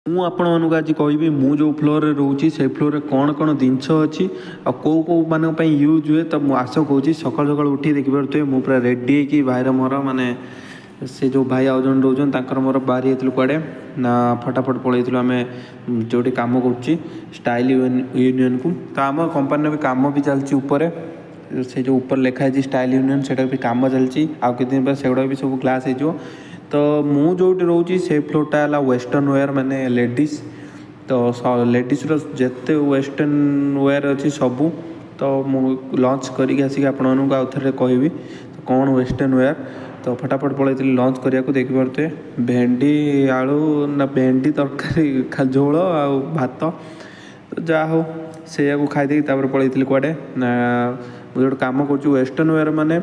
ମୁଁ ଆପଣମାନଙ୍କୁ ଆଜି କହିବି ମୁଁ ଯେଉଁ ଫ୍ଲୋରରେ ରହୁଛି ସେଇ ଫ୍ଲୋରରେ କ'ଣ ଜିନିଷ ଅଛି ଆଉ କେଉଁମାନଙ୍କ ପାଇଁ ୟୁଜ୍ ହୁଏ। ତ ମୁଁ ଆଶା କହୁଛି ସକାଳୁ ସକାଳୁ ଉଠି ଦେଖିପାରୁଥିବେ ମୁଁ ପୁରା ରେଡ଼ି ହେଇକି ଭାଇର ମୋର ମାନେ ସେ ଯେଉଁ ଭାଇ ଆଉ ଜଣେ ରହୁଛନ୍ତି ତାଙ୍କର ମୋର ବାହାରି ଯାଇଥିଲୁ କୁଆଡ଼େ ନା ଫଟାଫଟ ପଳେଇଥିଲୁ ଆମେ ଯେଉଁଠି କାମ କରୁଛି ଷ୍ଟାଇଲ୍ ୟୁନିୟନକୁ। ତ ଆମ କମ୍ପାନୀର ବି କାମ ବି ଚାଲିଛି ଉପରେ, ସେ ଯେଉଁ ଉପରେ ଲେଖା ହେଇଛି ଷ୍ଟାଇଲ୍ ୟୁନିୟନ ସେଇଟା ବି କାମ ଚାଲିଛି। ଆଉ କିଛି ଦିନ ପରେ ସେଗୁଡ଼ା ବି ସବୁ ଗ୍ଲାସ୍ ହେଇଯିବ। ତ ମୁଁ ଯେଉଁଠି ରହୁଛି ସେ ଫ୍ଲୋରଟା ହେଲା ୱେଷ୍ଟର୍ଣ୍ଣ ୱେର୍ ମାନେ ଲେଡ଼ିସ୍। ତ ଲେଡ଼ିସ୍ର ଯେତେ ୱେଷ୍ଟର୍ଣ୍ଣ ୱେର୍ ଅଛି ସବୁ ତ ମୁଁ ଲଞ୍ଚ କରିକି ଆସିକି ଆପଣମାନଙ୍କୁ ଆଉ ଥରେ କହିବି କ'ଣ ୱେଷ୍ଟର୍ଣ୍ଣ ୱେର୍। ତ ଫଟାଫଟ ପଳେଇଥିଲି ଲଞ୍ଚ କରିବାକୁ। ଦେଖିପାରୁଥିବେ ଭେଣ୍ଡି ଆଳୁ ନା ଭେଣ୍ଡି ତରକାରୀ ଝୋଳ ଆଉ ଭାତ। ତ ଯାହା ହଉ ସେଇଆକୁ ଖାଇଦେଇକି ତାପରେ ପଳେଇଥିଲି କୁଆଡ଼େ ନା ମୁଁ ଯେଉଁଠି କାମ କରୁଛି ୱେଷ୍ଟର୍ଣ୍ଣ ୱେର୍ ମାନେ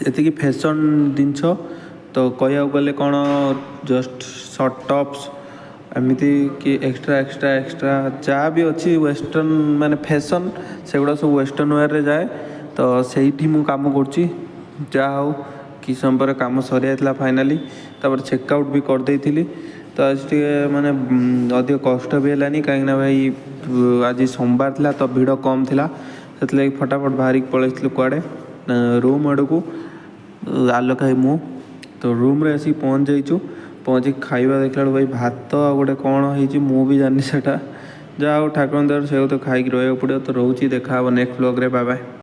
ଯେତିକି ଫ୍ୟାସନ୍ ଜିନିଷ ତ କହିବାକୁ ଗଲେ କ'ଣ ଜଷ୍ଟ ସର୍ଟ ଟପ୍ସ ଏମିତି କି ଏକ୍ସଟ୍ରା ଯାହା ବି ଅଛି ୱେଷ୍ଟର୍ଣ୍ଣ ମାନେ ଫ୍ୟାସନ୍ ସେଗୁଡ଼ା ସବୁ ୱେଷ୍ଟର୍ଣ୍ଣ ୱେର୍ରେ ଯାଏ। ତ ସେଇଠି ମୁଁ କାମ କରୁଛି। ଯାହା ହଉ କିଛି ସମୟ ପରେ କାମ ସରିଯାଇଥିଲା ଫାଇନାଲି। ତାପରେ ଚେକ୍ ଆଉଟ୍ ବି କରିଦେଇଥିଲି। ତ ଆଜି ଟିକେ ମାନେ ଅଧିକ କଷ୍ଟ ବି ହେଲାନି କାହିଁକିନା ଭାଇ ଆଜି ସୋମବାର ଥିଲା ତ ଭିଡ଼ କମ୍ ଥିଲା। ସେଥିଲାଗି ଫଟାଫଟ ବାହାରିକି ପଳେଇଥିଲୁ କୁଆଡ଼େ ରୁମ୍ ଆଡ଼କୁ ଆଲୋକ ଭାଇ ମୁଁ। ତ ରୁମ୍ରେ ଆସିକି ପହଞ୍ଚି ଯାଇଛୁ। ପହଞ୍ଚିକି ଖାଇବା ଦେଖିଲା ବେଳକୁ ଭାଇ ଭାତ ଆଉ ଗୋଟେ କ'ଣ ହେଇଛି ମୁଁ ବି ଜାଣିନି ସେଇଟା। ଯାହା ହଉ ଠାକୁରଙ୍କ ଦୟାରୁ ସେଇଆକୁ ତ ଖାଇକି ରହିବାକୁ ପଡ଼ିବ। ତ ରହୁଛି, ଦେଖା ହେବ ନେକ୍ସଟ ବ୍ଲଗ୍ରେ। Bye bye.